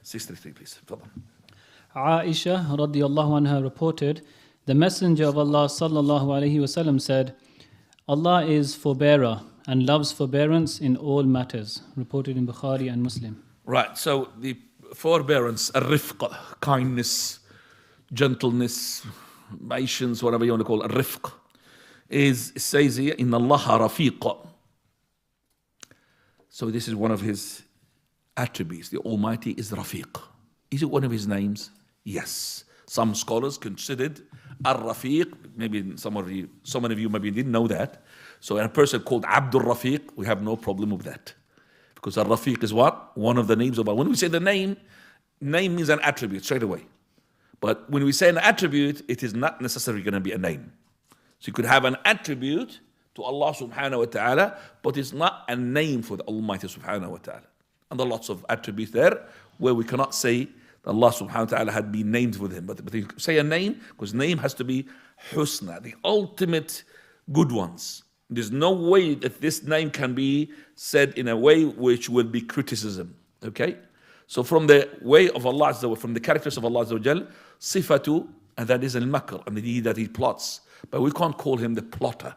633, please. Fadal. Aisha radiallahu anha reported, the Messenger of Allah sallallahu alaihi wasallam said, Allah is forbearer and loves forbearance in all matters. Reported in Bukhari and Muslim. Right, so the forbearance, al-rifq, kindness, gentleness, patience, whatever you want to call it, al-rifq, it says here, Inna Allaha rafiq. So this is one of his attributes. The Almighty is Rafiq. Is it one of his names? Yes. Some scholars considered Ar-Rafiq, maybe some of you maybe didn't know that. So a person called Abdul Rafiq, we have no problem with that. Because Ar-Rafiq is what? One of the names of Allah. When we say the name means an attribute straight away. But when we say an attribute, it is not necessarily going to be a name. So you could have an attribute to Allah subhanahu wa ta'ala, but it's not a name for the Almighty subhanahu wa ta'ala. And there are lots of attributes there where we cannot say that Allah subhanahu wa ta'ala had been named with him. But you say a name, because name has to be husna, the ultimate good ones. There's no way that this name can be said in a way which will be criticism. Okay? So from the way of Allah, from the characters of Allah, sifatu, and that is al-makr, and the deed that he plots. But we can't call him the plotter.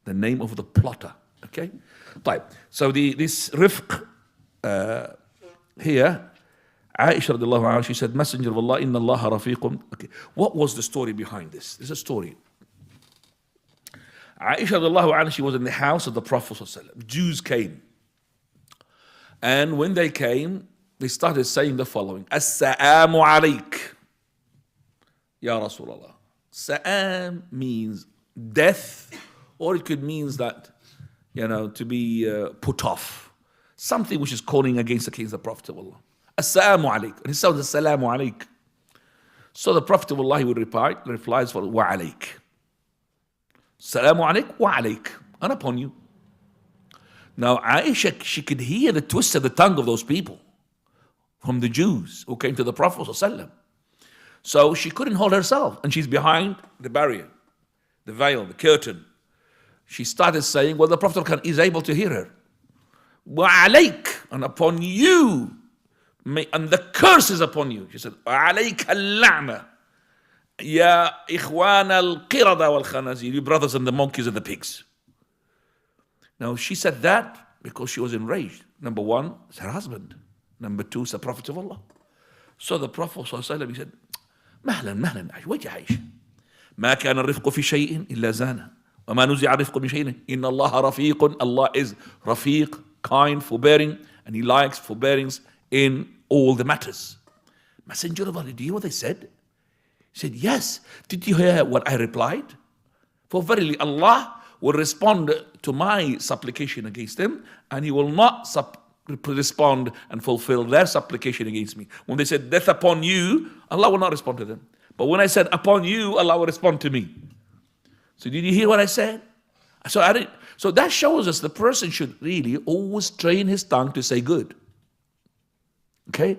The name of the plotter. Okay? Right. So this rifq here, Aisha radiallahu anha, she said, Messenger of Allah, inna Allah rafiqun. Okay. What was the story behind this? There's a story. Aisha radiallahu anha, she was in the house of the Prophet ﷺ. Jews came. And when they came, they started saying the following. As-sa'amu alayk. Ya Rasulullah. Sa'am means death, or it could mean that, to be put off. Something which is calling against the Prophet of Allah. As-salamu alayk. And he says, As-salamu alayk. So the Prophet of Allah, he would replies for wa alayk. Salamu alayk wa alayk. And upon you. Now Aisha, she could hear the twist of the tongue of those people from the Jews who came to the Prophet ﷺ. So she couldn't hold herself. And she's behind the barrier, the veil, the curtain. She started saying, well, the Prophet is able to hear her. Wa alayk, and upon you, and the curse is upon you. She said, wa alayk al-la'na, ya ikhwan al-qirada wal-khanazir, you brothers and the monkeys and the pigs. Now she said that because she was enraged. Number one, it's her husband. Number two, it's the Prophet of Allah. So the Prophet ﷺ, he said, مهلا wait يا عائشة ما كان الرفق في شيء إلا زانه وما نزع الرفق من شيء إن الله رفيق. Allah is rafiq, kind, forbearing, and he likes forbearance in all the matters. Messenger of Allah, did you hear what they said? He said, yes. Did you hear what I replied? For verily Allah will respond to my supplication against them, and he will not respond and fulfill their supplication against me. When they said death upon you, Allah will not respond to them. But when I said upon you, Allah will respond to me. So did you hear what I said? So that shows us the person should really always train his tongue to say good. Okay?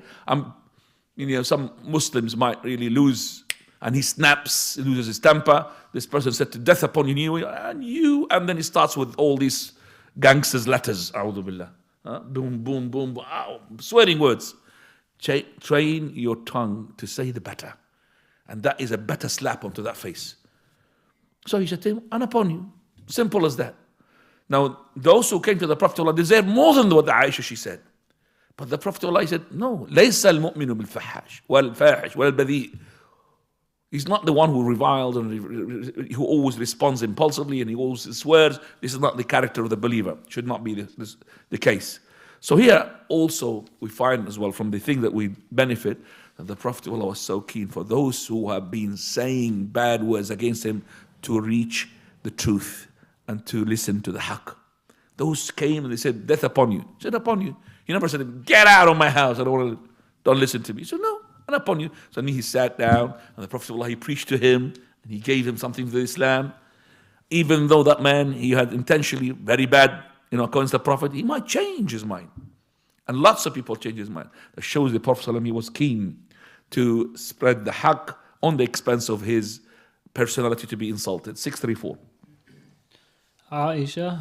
Some Muslims might really lose, and he snaps, he loses his temper. This person said to death upon you, and then he starts with all these gangsters' letters. A'udhu billah. Boom, boom, boom, wow, swearing words. Train your tongue to say the better. And that is a better slap onto that face. So he said to him, and upon you. Simple as that. Now, those who came to the Prophet of Allah deserve more than what the Aisha she said. But the Prophet of Allah said, no, لَيْسَ الْمُؤْمِنُ بِالْفَحَّاشِ وَالْفَاحِشِ وَالْبَذِيءِ. He's not the one who reviles and who always responds impulsively and he always swears. This is not the character of the believer. It should not be the case. So here also we find as well from the thing that we benefit that the Prophet of Allah was so keen for those who have been saying bad words against him to reach the truth and to listen to the haqq. Those came and they said, death upon you. He said, upon you. He never said, get out of my house. Don't listen to me. He said, no. And upon you. So then he sat down and the Prophet of Allah, he preached to him and he gave him something for Islam. Even though that man, he had intentionally very bad, according to the Prophet, he might change his mind. And lots of people change his mind. That shows the Prophet ﷺ, he was keen to spread the haqq on the expense of his personality to be insulted. 634. Aisha